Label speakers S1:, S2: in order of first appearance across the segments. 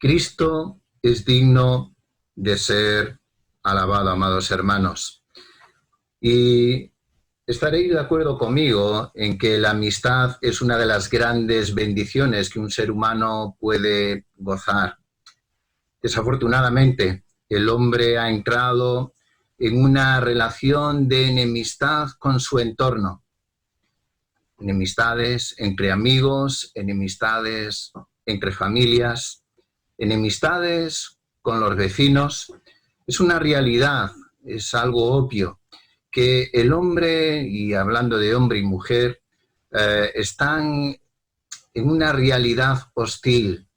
S1: Cristo es digno de ser alabado, amados hermanos. Y estaréis de acuerdo conmigo en que la amistad es una de las grandes bendiciones que un ser humano puede gozar. Desafortunadamente, el hombre ha entrado en una relación de enemistad con su entorno. Enemistades entre amigos, enemistades entre familias, enemistades con los vecinos. Es una realidad, es algo obvio, que el hombre, y hablando de hombre y mujer, están en una realidad hostil,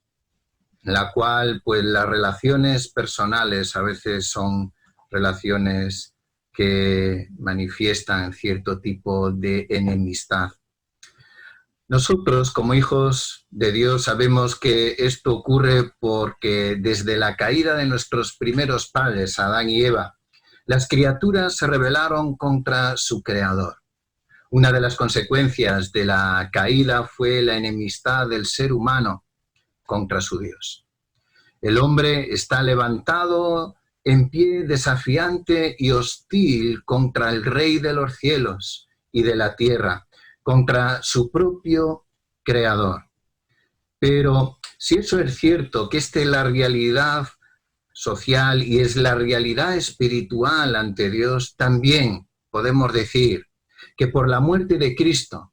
S1: en la cual pues las relaciones personales a veces son relaciones que manifiestan cierto tipo de enemistad. Nosotros, como hijos de Dios, sabemos que esto ocurre porque desde la caída de nuestros primeros padres, Adán y Eva, las criaturas se rebelaron contra su Creador. Una de las consecuencias de la caída fue la enemistad del ser humano contra su Dios. El hombre está levantado en pie desafiante y hostil contra el Rey de los cielos y de la tierra, contra su propio Creador. Pero si eso es cierto, que esta es la realidad social y es la realidad espiritual ante Dios, también podemos decir que por la muerte de Cristo,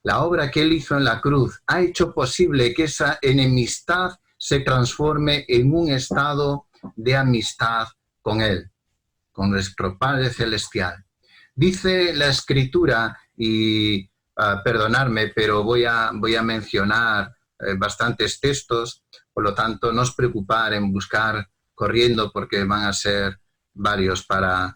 S1: la obra que Él hizo en la cruz, ha hecho posible que esa enemistad se transforme en un estado de amistad con Él, con nuestro Padre Celestial. Dice la Escritura, y perdonadme, pero voy a mencionar bastantes textos, por lo tanto no os preocupar en buscar corriendo porque van a ser varios para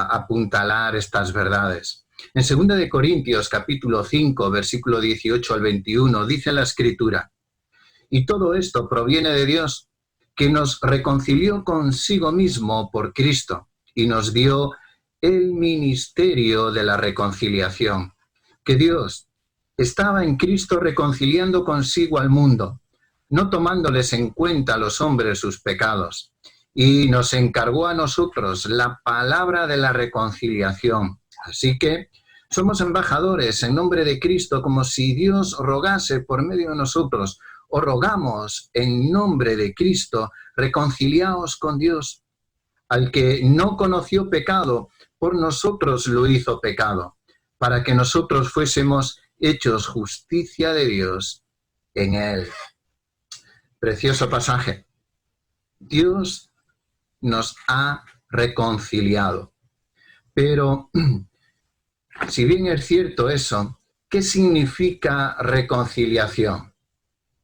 S1: apuntalar estas verdades. En 2 de Corintios, capítulo 5, versículo 18 al 21, dice la Escritura: y todo esto proviene de Dios, que nos reconcilió consigo mismo por Cristo y nos dio el ministerio de la reconciliación. Que Dios estaba en Cristo reconciliando consigo al mundo, no tomándoles en cuenta a los hombres sus pecados, y nos encargó a nosotros la palabra de la reconciliación. Así que somos embajadores en nombre de Cristo, como si Dios rogase por medio de nosotros. Os rogamos en nombre de Cristo, reconciliaos con Dios. Al que no conoció pecado, por nosotros lo hizo pecado, para que nosotros fuésemos hechos justicia de Dios en Él. Precioso pasaje. Dios nos ha reconciliado. Pero, si bien es cierto eso, ¿qué significa reconciliación?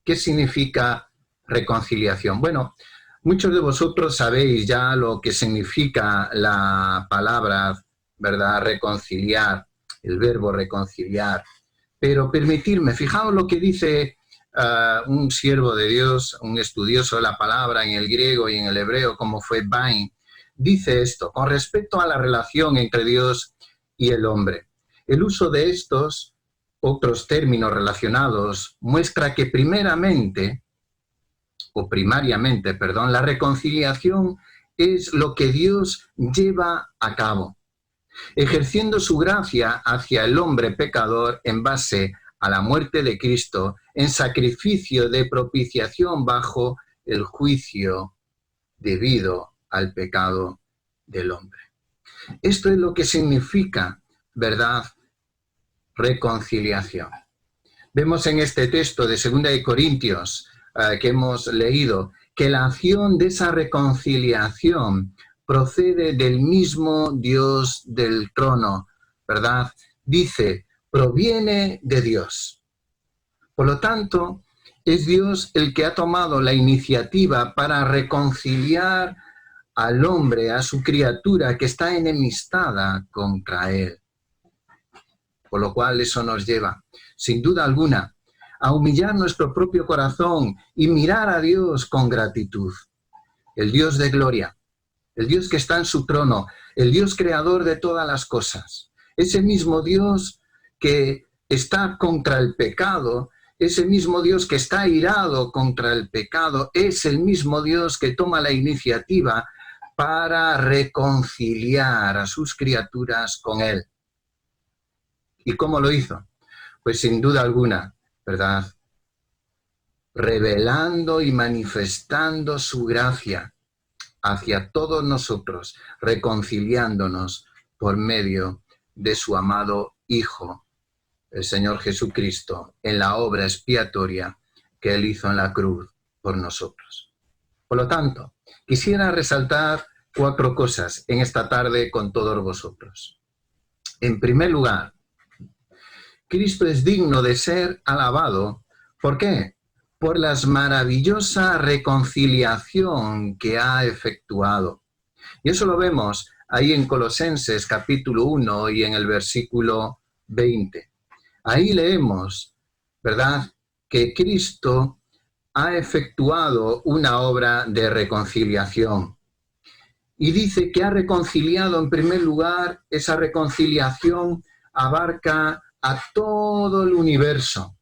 S1: ¿Qué significa reconciliación? Bueno, muchos de vosotros sabéis ya lo que significa la palabra, ¿verdad? Reconciliar, el verbo reconciliar. Pero permitidme, fijaos lo que dice un siervo de Dios, un estudioso de la palabra en el griego y en el hebreo, como fue Bain. Dice esto: con respecto a la relación entre Dios y el hombre, el uso de estos otros términos relacionados muestra que primariamente, la reconciliación es lo que Dios lleva a cabo, ejerciendo su gracia hacia el hombre pecador en base a la muerte de Cristo, en sacrificio de propiciación bajo el juicio debido al pecado del hombre. Esto es lo que significa, ¿verdad?, reconciliación. Vemos en este texto de 2 de Corintios que hemos leído que la acción de esa reconciliación procede del mismo Dios del trono, ¿verdad? Dice, proviene de Dios. Por lo tanto, es Dios el que ha tomado la iniciativa para reconciliar al hombre, a su criatura que está enemistada contra él. Por lo cual eso nos lleva, sin duda alguna, a humillar nuestro propio corazón y mirar a Dios con gratitud. El Dios de gloria, el Dios que está en su trono, el Dios creador de todas las cosas. Ese mismo Dios que está contra el pecado ese mismo Dios que está airado contra el pecado, es el mismo Dios que toma la iniciativa para reconciliar a sus criaturas con Él. ¿Y cómo lo hizo? Pues sin duda alguna, ¿verdad? Revelando y manifestando su gracia hacia todos nosotros, reconciliándonos por medio de su amado Hijo, el Señor Jesucristo, en la obra expiatoria que Él hizo en la cruz por nosotros. Por lo tanto, quisiera resaltar 4 cosas en esta tarde con todos vosotros. En primer lugar, Cristo es digno de ser alabado. ¿Por qué? Por la maravillosa reconciliación que ha efectuado. Y eso lo vemos ahí en Colosenses capítulo 1 y en el versículo 20. Ahí leemos, ¿verdad?, que Cristo ha efectuado una obra de reconciliación. Y dice que ha reconciliado, en primer lugar, esa reconciliación abarca a todo el universo.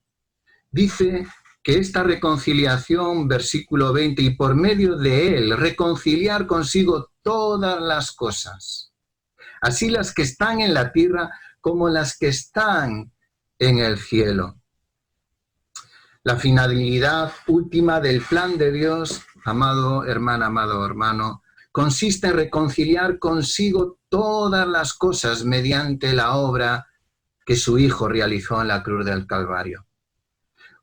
S1: Dice que esta reconciliación, versículo 20, y por medio de él reconciliar consigo todas las cosas, así las que están en la tierra como las que están en el cielo. La finalidad última del plan de Dios, amado hermano, consiste en reconciliar consigo todas las cosas mediante la obra que su Hijo realizó en la cruz del Calvario.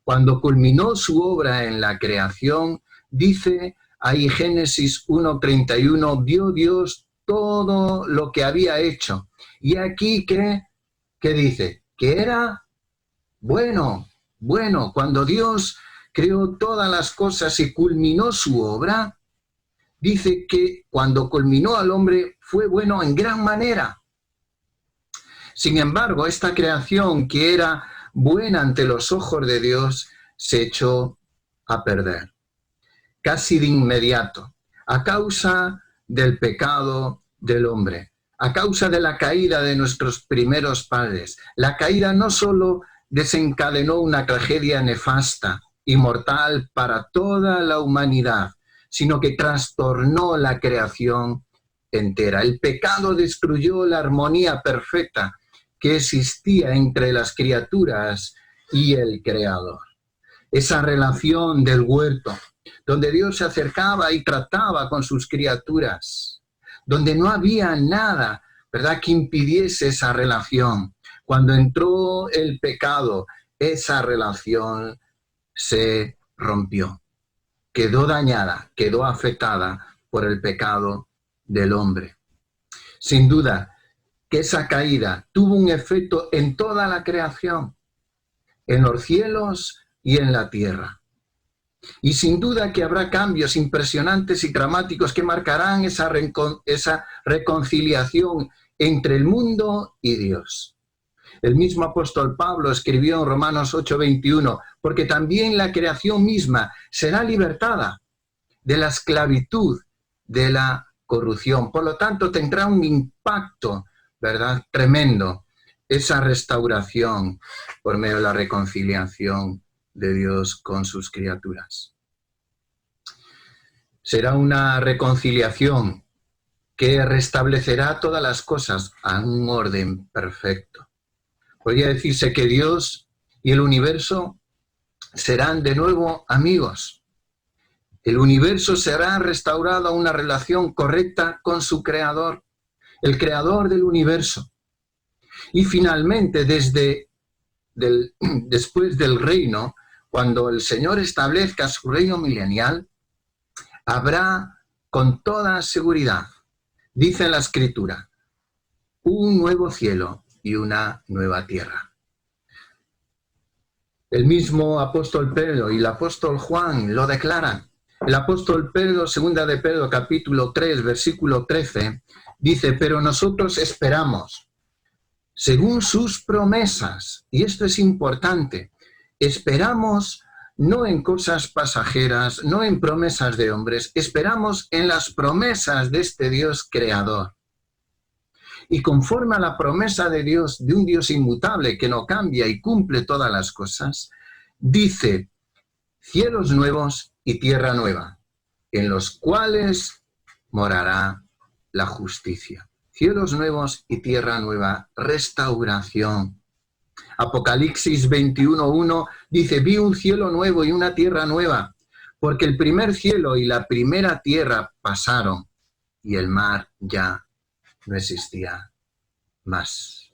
S1: Cuando culminó su obra en la creación, dice ahí Génesis 1:31, vio Dios todo lo que había hecho. Y aquí, ¿qué dice? Que era bueno. Cuando Dios creó todas las cosas y culminó su obra, dice que cuando culminó al hombre fue bueno en gran manera. Sin embargo, esta creación que era buena ante los ojos de Dios se echó a perder, casi de inmediato, a causa del pecado del hombre, a causa de la caída de nuestros primeros padres. La caída no solo desencadenó una tragedia nefasta y mortal para toda la humanidad, sino que trastornó la creación entera. El pecado destruyó la armonía perfecta que existía entre las criaturas y el Creador. Esa relación del huerto, donde Dios se acercaba y trataba con sus criaturas, donde no había nada, ¿verdad?, que impidiese esa relación. Cuando entró el pecado, esa relación se rompió. Quedó dañada, quedó afectada por el pecado del hombre. Sin duda, que esa caída tuvo un efecto en toda la creación, en los cielos y en la tierra. Y sin duda que habrá cambios impresionantes y dramáticos que marcarán esa reconciliación entre el mundo y Dios. El mismo apóstol Pablo escribió en Romanos 8:21, porque también la creación misma será libertada de la esclavitud, de la corrupción. Por lo tanto, tendrá un impacto, ¿verdad?, tremendo, esa restauración por medio de la reconciliación de Dios con sus criaturas. Será una reconciliación que restablecerá todas las cosas a un orden perfecto. Podría decirse que Dios y el universo serán de nuevo amigos. El universo será restaurado a una relación correcta con su creador, el creador del universo. Y finalmente, después del reino, cuando el Señor establezca su reino milenial, habrá con toda seguridad, dice la Escritura, un nuevo cielo y una nueva tierra. El mismo apóstol Pedro y el apóstol Juan lo declaran. El apóstol Pedro, segunda de Pedro, capítulo 3, versículo 13, dice, pero nosotros esperamos, según sus promesas, y esto es importante, esperamos no en cosas pasajeras, no en promesas de hombres, esperamos en las promesas de este Dios creador. Y conforme a la promesa de Dios, de un Dios inmutable que no cambia y cumple todas las cosas, dice, cielos nuevos y tierra nueva, en los cuales morará la justicia. Cielos nuevos y tierra nueva, restauración. Apocalipsis 21:1 dice, vi un cielo nuevo y una tierra nueva, porque el primer cielo y la primera tierra pasaron y el mar ya no existía más.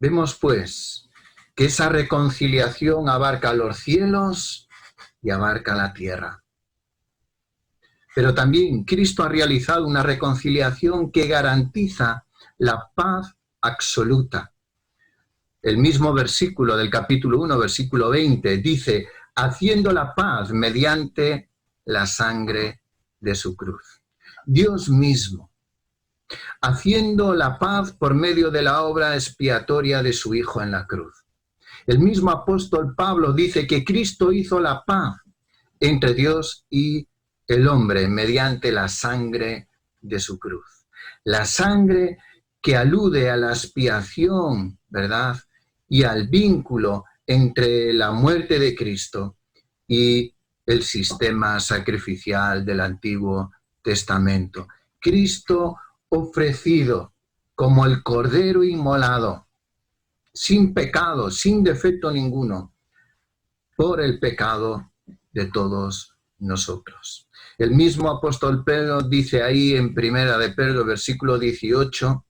S1: Vemos pues que esa reconciliación abarca los cielos y abarca la tierra. Pero también Cristo ha realizado una reconciliación que garantiza la paz absoluta. El mismo versículo del capítulo 1, versículo 20, dice, haciendo la paz mediante la sangre de su cruz. Dios mismo, haciendo la paz por medio de la obra expiatoria de su Hijo en la cruz. El mismo apóstol Pablo dice que Cristo hizo la paz entre Dios y el hombre mediante la sangre de su cruz. La sangre que alude a la expiación, ¿verdad? Y al vínculo entre la muerte de Cristo y el sistema sacrificial del Antiguo Testamento. Cristo ofrecido como el Cordero inmolado, sin pecado, sin defecto ninguno, por el pecado de todos nosotros. El mismo apóstol Pedro dice ahí en Primera de Pedro, versículo 18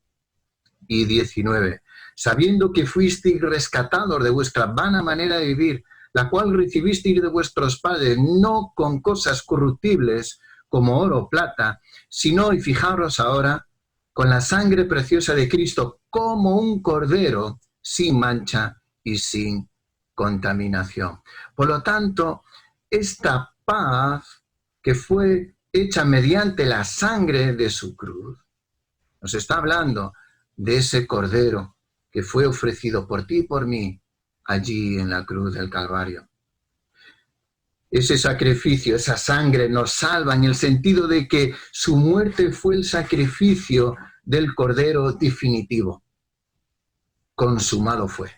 S1: y 19, sabiendo que fuisteis rescatados de vuestra vana manera de vivir, la cual recibisteis de vuestros padres, no con cosas corruptibles como oro o plata, sino, y fijaros ahora, con la sangre preciosa de Cristo, como un cordero sin mancha y sin contaminación. Por lo tanto, esta paz que fue hecha mediante la sangre de su cruz, nos está hablando de ese cordero que fue ofrecido por ti y por mí allí en la cruz del Calvario. Ese sacrificio, esa sangre nos salva en el sentido de que su muerte fue el sacrificio del cordero definitivo. Consumado fue.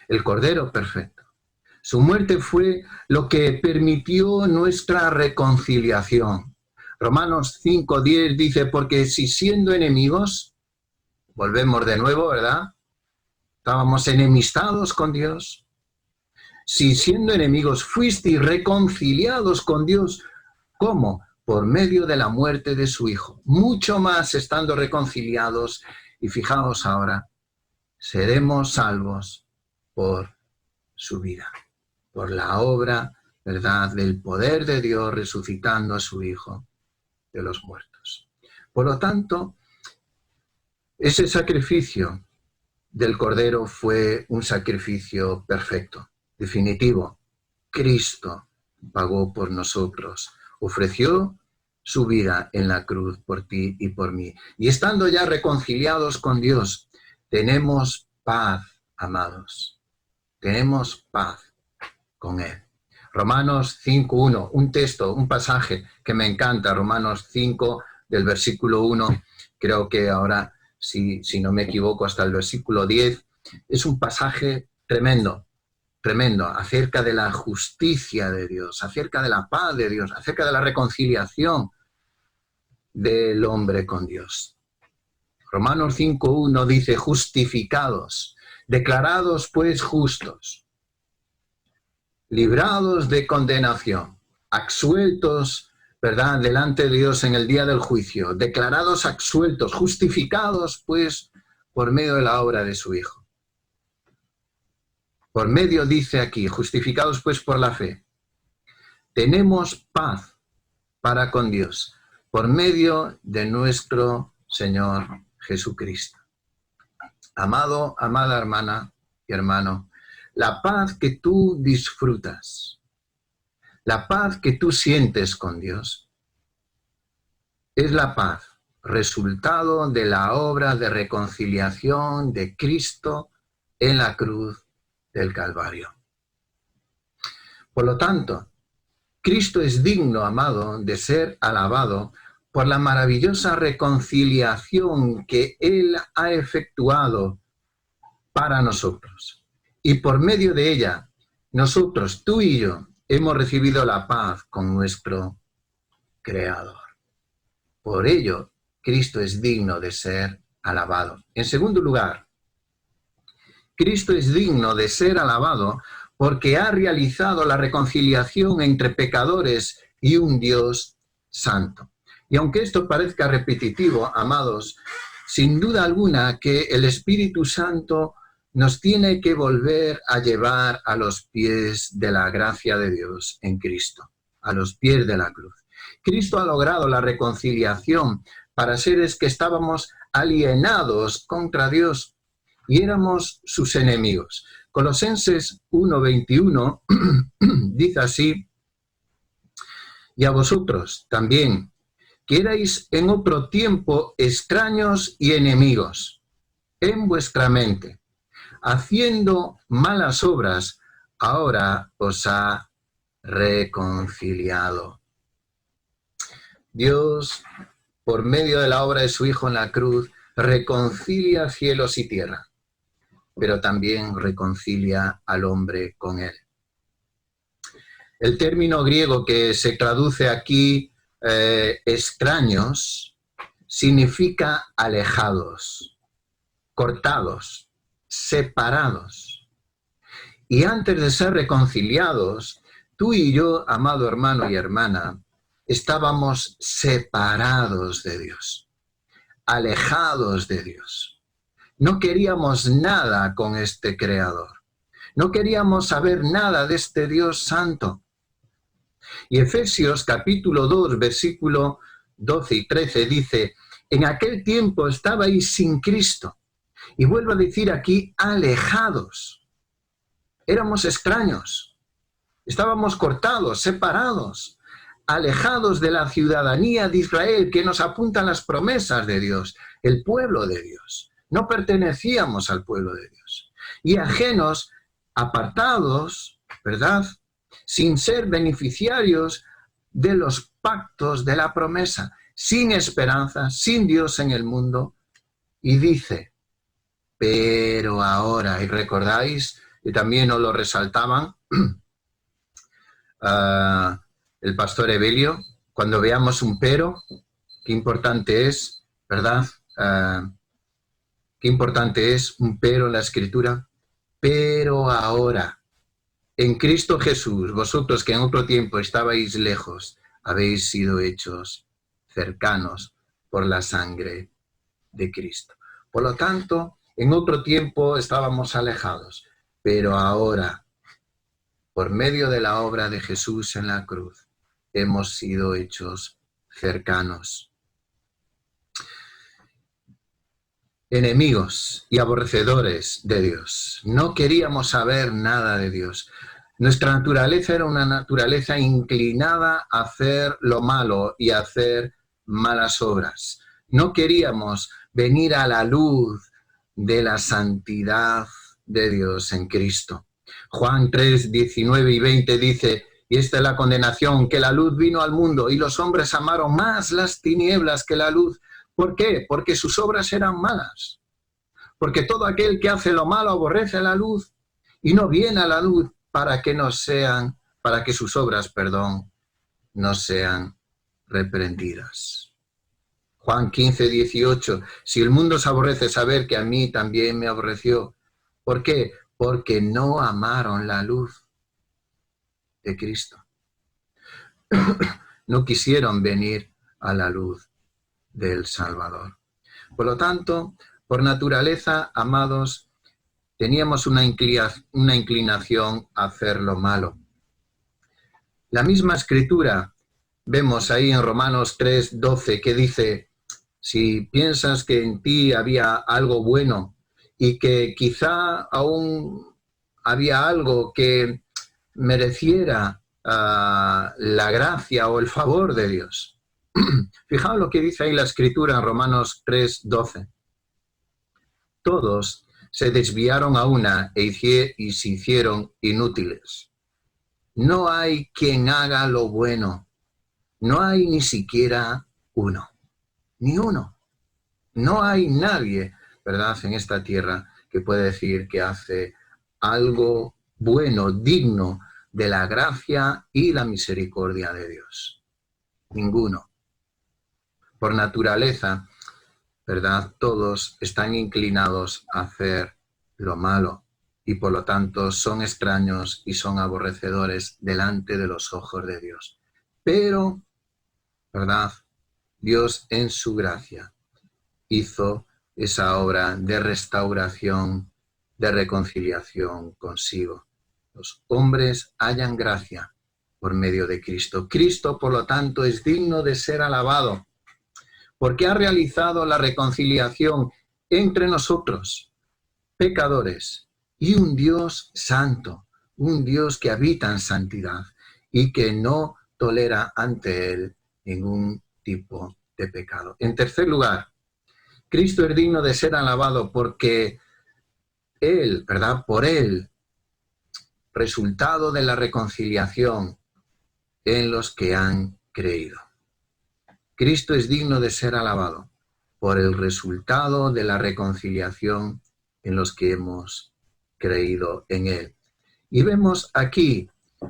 S1: El cordero perfecto. Su muerte fue lo que permitió nuestra reconciliación. Romanos 5:10 dice, porque si siendo enemigos, volvemos de nuevo, ¿verdad? Estábamos enemistados con Dios. Si siendo enemigos fuisteis reconciliados con Dios, ¿cómo? Por medio de la muerte de su Hijo. Mucho más estando reconciliados, y fijaos ahora, seremos salvos por su vida, por la obra, ¿verdad?, del poder de Dios resucitando a su Hijo de los muertos. Por lo tanto, ese sacrificio del Cordero fue un sacrificio perfecto, definitivo. Cristo pagó por nosotros, ofreció su vida en la cruz por ti y por mí. Y estando ya reconciliados con Dios, tenemos paz, amados. Tenemos paz con Él. Romanos 5:1, un texto, un pasaje que me encanta, Romanos 5, del versículo 1, creo que ahora, si no me equivoco, hasta el versículo 10, es un pasaje tremendo, tremendo, acerca de la justicia de Dios, acerca de la paz de Dios, acerca de la reconciliación del hombre con Dios. Romanos 5:1 dice, justificados, declarados pues justos, librados de condenación, absueltos, ¿verdad?, delante de Dios en el día del juicio, declarados absueltos, justificados pues por medio de la obra de su Hijo. Por medio, dice aquí, justificados pues por la fe. Tenemos paz para con Dios por medio de nuestro Señor Jesucristo. Amado, amada hermana y hermano, la paz que tú disfrutas, la paz que tú sientes con Dios, es la paz resultado de la obra de reconciliación de Cristo en la cruz del Calvario. Por lo tanto, Cristo es digno, amado, de ser alabado por la maravillosa reconciliación que Él ha efectuado para nosotros. y por medio de ella, nosotros, tú y yo, hemos recibido la paz con nuestro Creador. Por ello, Cristo es digno de ser alabado. En segundo lugar, Cristo es digno de ser alabado porque ha realizado la reconciliación entre pecadores y un Dios santo. Y aunque esto parezca repetitivo, amados, sin duda alguna que el Espíritu Santo nos tiene que volver a llevar a los pies de la gracia de Dios en Cristo, a los pies de la cruz. Cristo ha logrado la reconciliación para seres que estábamos alienados contra Dios y éramos sus enemigos. Colosenses 1:21 dice así: y a vosotros también, que erais en otro tiempo extraños y enemigos en vuestra mente, haciendo malas obras, ahora os ha reconciliado. Dios, por medio de la obra de su Hijo en la cruz, reconcilia cielos y tierra, pero también reconcilia al hombre con él. El término griego que se traduce aquí, extraños, significa alejados, cortados, separados. Y antes de ser reconciliados, tú y yo, amado hermano y hermana, estábamos separados de Dios, alejados de Dios. No queríamos nada con este Creador. No queríamos saber nada de este Dios santo. Y Efesios capítulo 2, versículo 12 y 13 dice: en aquel tiempo estabais sin Cristo. Y vuelvo a decir aquí, alejados. Éramos extraños. Estábamos cortados, separados, alejados de la ciudadanía de Israel que nos apuntan las promesas de Dios, el pueblo de Dios. No pertenecíamos al pueblo de Dios. Y ajenos, apartados, ¿verdad?, sin ser beneficiarios de los pactos de la promesa, sin esperanza, sin Dios en el mundo. Y dice: pero ahora, y recordáis, y también nos lo resaltaban el pastor Evelio, cuando veamos un pero, qué importante es, ¿verdad? Qué importante es un pero en la Escritura. Pero ahora, en Cristo Jesús, vosotros que en otro tiempo estabais lejos, habéis sido hechos cercanos por la sangre de Cristo. Por lo tanto, en otro tiempo estábamos alejados, pero ahora, por medio de la obra de Jesús en la cruz, hemos sido hechos cercanos. Enemigos y aborrecedores de Dios. No queríamos saber nada de Dios. Nuestra naturaleza era una naturaleza inclinada a hacer lo malo y a hacer malas obras. No queríamos venir a la luz de la santidad de Dios en Cristo. Juan 3, 19 y 20 dice: y esta es la condenación, que la luz vino al mundo y los hombres amaron más las tinieblas que la luz. ¿Por qué? Porque sus obras eran malas. Porque todo aquel que hace lo malo aborrece la luz y no viene a la luz para que sus obras, no sean reprendidas. Juan 15, 18. Si el mundo se aborrece, saber que a mí también me aborreció. ¿Por qué? Porque no amaron la luz de Cristo. No quisieron venir a la luz del Salvador. Por lo tanto, por naturaleza, amados, teníamos una inclinación a hacer lo malo. La misma Escritura, vemos ahí en Romanos 3, 12, que dice: si piensas que en ti había algo bueno y que quizá aún había algo que mereciera la gracia o el favor de Dios. Fijaos lo que dice ahí la Escritura en Romanos 3, 12. Todos se desviaron a una y se hicieron inútiles. No hay quien haga lo bueno. No hay ni siquiera uno. Ni uno. No hay nadie, ¿verdad?, en esta tierra que puede decir que hace algo bueno, digno de la gracia y la misericordia de Dios. Ninguno. Por naturaleza, ¿verdad? Todos están inclinados a hacer lo malo y por lo tanto son extraños y son aborrecedores delante de los ojos de Dios. Pero, ¿verdad? Dios en su gracia hizo esa obra de restauración, de reconciliación consigo. Los hombres hallan gracia por medio de Cristo. Cristo, por lo tanto, es digno de ser alabado, porque ha realizado la reconciliación entre nosotros, pecadores, y un Dios santo, un Dios que habita en santidad y que no tolera ante él ningún tipo de pecado. En tercer lugar, Cristo es digno de ser alabado porque él, ¿verdad? Por él, resultado de la reconciliación en los que han creído. Cristo es digno de ser alabado por el resultado de la reconciliación en los que hemos creído en él. Y vemos aquí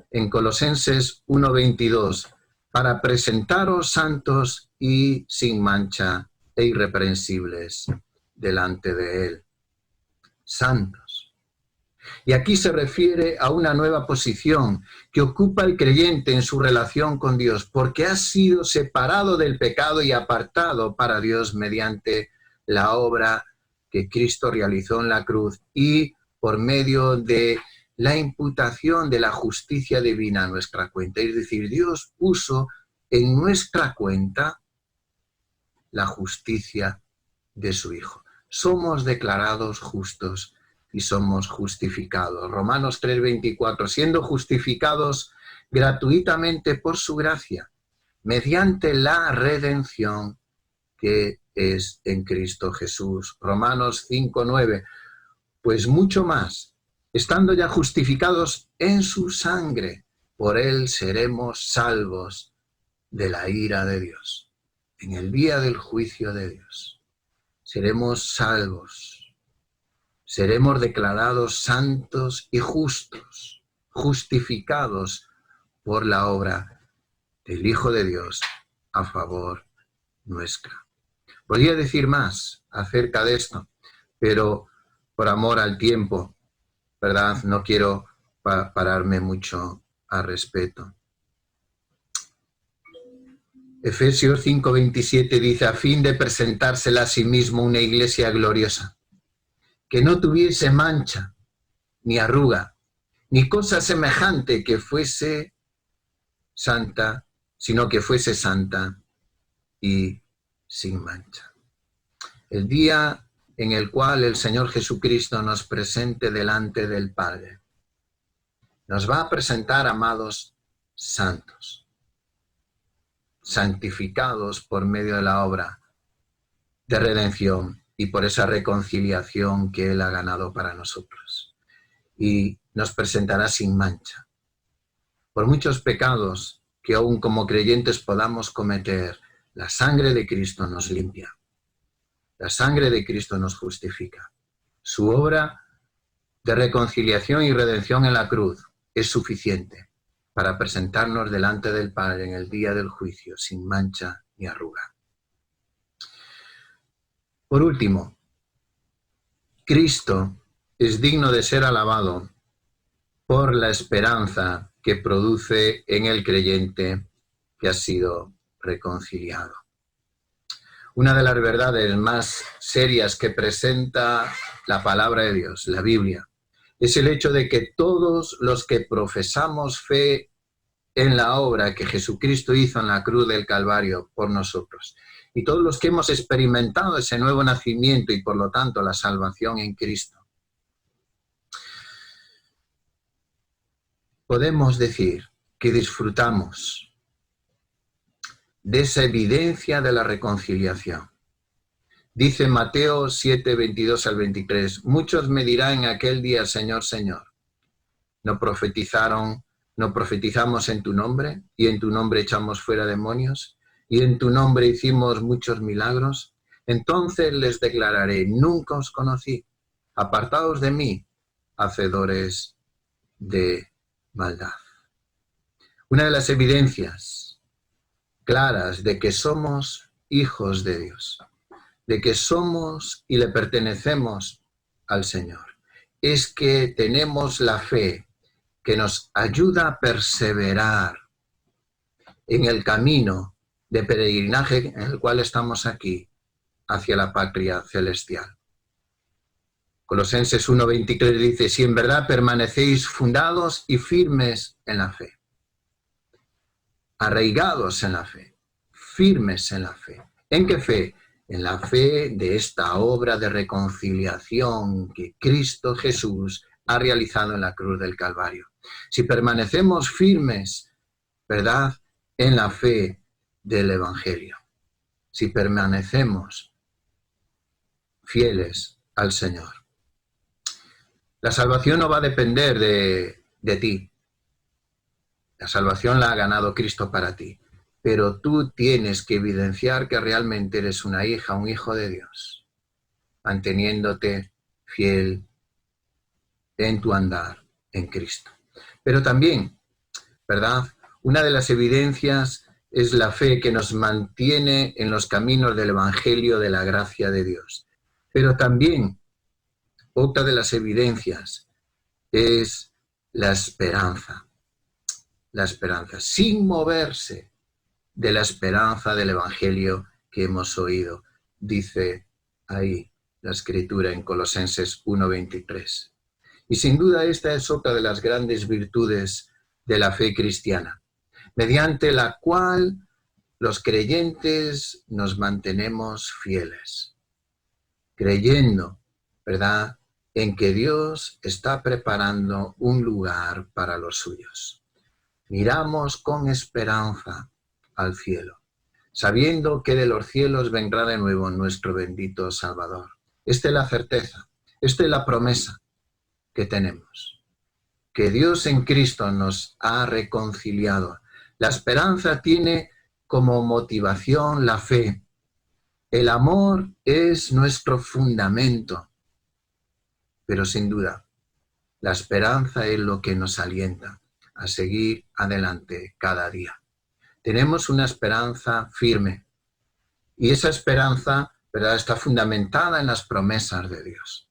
S1: en Colosenses 1:22, para presentaros santos y sin mancha e irreprensibles delante de él. Santos. Y aquí se refiere a una nueva posición que ocupa el creyente en su relación con Dios, porque ha sido separado del pecado y apartado para Dios mediante la obra que Cristo realizó en la cruz y por medio de la imputación de la justicia divina a nuestra cuenta. Es decir, Dios puso en nuestra cuenta la justicia de su Hijo. Somos declarados justos y somos justificados. Romanos 3:24, siendo justificados gratuitamente por su gracia, mediante la redención que es en Cristo Jesús. Romanos 5:9, pues mucho más, estando ya justificados en su sangre, por él seremos salvos de la ira de Dios. En el día del juicio de Dios seremos salvos, seremos declarados santos y justos, justificados por la obra del Hijo de Dios a favor nuestra. Podría decir más acerca de esto, pero por amor al tiempo, ¿verdad? No quiero pararme mucho al respecto. Efesios 5:27 dice, a fin de presentársela a sí mismo una iglesia gloriosa, que no tuviese mancha, ni arruga, ni cosa semejante que fuese santa, sino que fuese santa y sin mancha. El día en el cual el Señor Jesucristo nos presente delante del Padre, nos va a presentar, amados, santos, santificados por medio de la obra de redención y por esa reconciliación que Él ha ganado para nosotros. Y nos presentará sin mancha. Por muchos pecados que aún como creyentes podamos cometer, la sangre de Cristo nos limpia. La sangre de Cristo nos justifica. Su obra de reconciliación y redención en la cruz es suficiente para presentarnos delante del Padre en el día del juicio sin mancha ni arruga. Por último, Cristo es digno de ser alabado por la esperanza que produce en el creyente que ha sido reconciliado. Una de las verdades más serias que presenta la palabra de Dios, la Biblia, es el hecho de que todos los que profesamos fe en la obra que Jesucristo hizo en la cruz del Calvario por nosotros, y todos los que hemos experimentado ese nuevo nacimiento y por lo tanto la salvación en Cristo, podemos decir que disfrutamos de esa evidencia de la reconciliación. Dice Mateo 7:22 al 23, muchos me dirán en aquel día, Señor, Señor, ¿no profetizamos en tu nombre? ¿Y en tu nombre echamos fuera demonios? ¿Y en tu nombre hicimos muchos milagros? Entonces les declararé, nunca os conocí, apartaos de mí, hacedores de maldad. Una de las evidencias claras de que somos hijos de Dios, de que somos y le pertenecemos al Señor, es que tenemos la fe que nos ayuda a perseverar en el camino de peregrinaje en el cual estamos aquí, hacia la patria celestial. Colosenses 1:23 dice, si en verdad permanecéis fundados y firmes en la fe, arraigados en la fe, firmes en la fe. ¿En qué fe? En la fe de esta obra de reconciliación que Cristo Jesús ha realizado en la cruz del Calvario. Si permanecemos firmes, ¿verdad?, en la fe del Evangelio, si permanecemos fieles al Señor. La salvación no va a depender de ti. La salvación la ha ganado Cristo para ti. Pero tú tienes que evidenciar que realmente eres una hija, un hijo de Dios, manteniéndote fiel en tu andar en Cristo. Pero también, ¿verdad?, una de las evidencias es la fe que nos mantiene en los caminos del Evangelio de la gracia de Dios. Pero también, otra de las evidencias es la esperanza. La esperanza, sin moverse de la esperanza del Evangelio que hemos oído, dice ahí la Escritura en Colosenses 1:23. Y sin duda esta es otra de las grandes virtudes de la fe cristiana, mediante la cual los creyentes nos mantenemos fieles, creyendo, ¿verdad?, en que Dios está preparando un lugar para los suyos. Miramos con esperanza al cielo, sabiendo que de los cielos vendrá de nuevo nuestro bendito Salvador. Esta es la certeza, esta es la promesa que tenemos, que Dios en Cristo nos ha reconciliado. La esperanza tiene como motivación la fe. El amor es nuestro fundamento, pero sin duda, la esperanza es lo que nos alienta a seguir adelante cada día. Tenemos una esperanza firme y esa esperanza, ¿verdad?, está fundamentada en las promesas de Dios.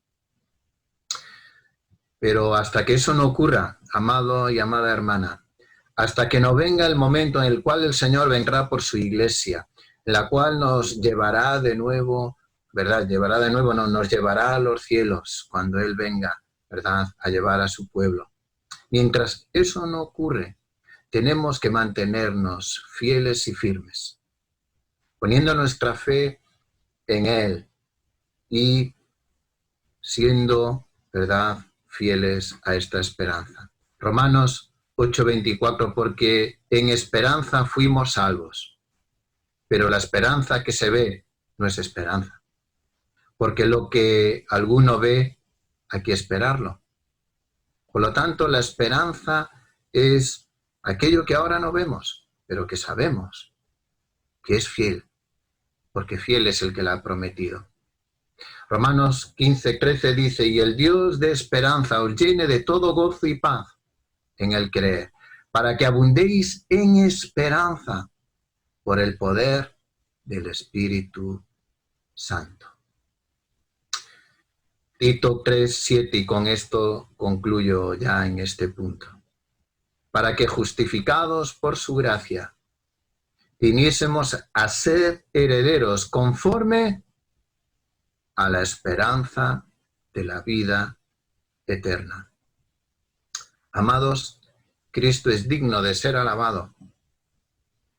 S1: Pero hasta que eso no ocurra, amado y amada hermana, hasta que no venga el momento en el cual el Señor vendrá por su iglesia, en la cual nos llevará de nuevo, ¿verdad? Nos llevará a los cielos cuando Él venga, ¿verdad?, a llevar a su pueblo. Mientras eso no ocurre, tenemos que mantenernos fieles y firmes, poniendo nuestra fe en Él y siendo, ¿verdad?, fieles a esta esperanza. Romanos 8:24, porque en esperanza fuimos salvos, pero la esperanza que se ve no es esperanza, porque lo que alguno ve hay que esperarlo. Por lo tanto, la esperanza es aquello que ahora no vemos, pero que sabemos que es fiel, porque fiel es el que la ha prometido. Romanos 15:13 dice, y el Dios de esperanza os llene de todo gozo y paz en el creer, para que abundéis en esperanza por el poder del Espíritu Santo. Tito 3:7, y con esto concluyo ya en este punto. Para que justificados por su gracia, viniésemos a ser herederos conforme a la esperanza de la vida eterna. Amados, Cristo es digno de ser alabado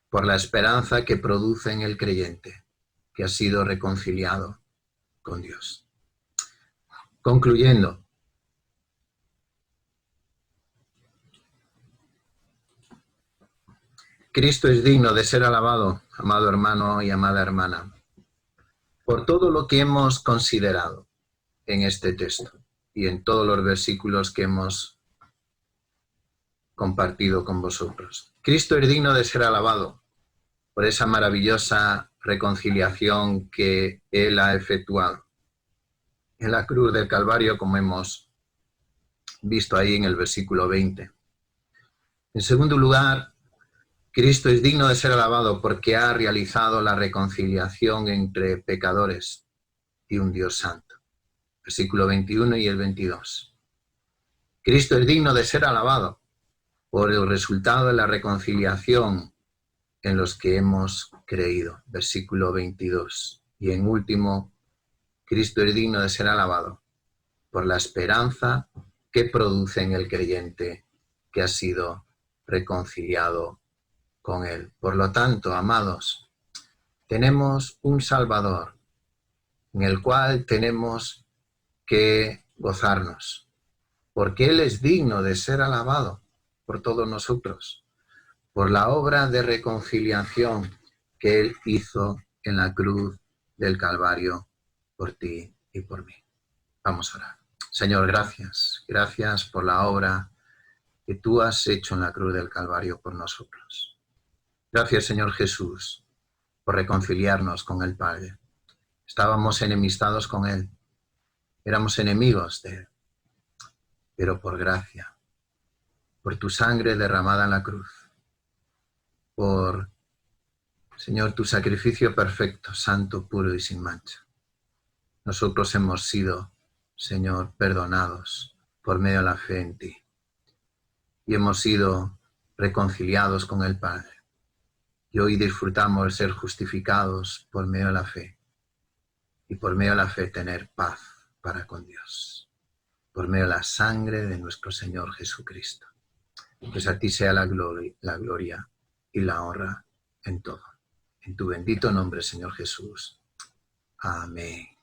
S1: por la esperanza que produce en el creyente, que ha sido reconciliado con Dios. Concluyendo, Cristo es digno de ser alabado, amado hermano y amada hermana, por todo lo que hemos considerado en este texto y en todos los versículos que hemos compartido con vosotros. Cristo es digno de ser alabado por esa maravillosa reconciliación que Él ha efectuado en la cruz del Calvario, como hemos visto ahí en el versículo 20. En segundo lugar, Cristo es digno de ser alabado porque ha realizado la reconciliación entre pecadores y un Dios santo. Versículo 21 y el 22. Cristo es digno de ser alabado por el resultado de la reconciliación en los que hemos creído. Versículo 22. Y en último, Cristo es digno de ser alabado por la esperanza que produce en el creyente que ha sido reconciliado con Él. Por lo tanto, amados, tenemos un Salvador en el cual tenemos que gozarnos, porque Él es digno de ser alabado por todos nosotros, por la obra de reconciliación que Él hizo en la cruz del Calvario por ti y por mí. Vamos a orar. Señor, gracias. Gracias por la obra que tú has hecho en la cruz del Calvario por nosotros. Gracias, Señor Jesús, por reconciliarnos con el Padre. Estábamos enemistados con Él. Éramos enemigos de Él. Pero por gracia, por tu sangre derramada en la cruz, por, Señor, tu sacrificio perfecto, santo, puro y sin mancha, nosotros hemos sido, Señor, perdonados por medio de la fe en ti. Y hemos sido reconciliados con el Padre. Y hoy disfrutamos de ser justificados por medio de la fe. Y por medio de la fe tener paz para con Dios. Por medio de la sangre de nuestro Señor Jesucristo. Pues a ti sea la gloria y la honra en todo. En tu bendito nombre, Señor Jesús. Amén.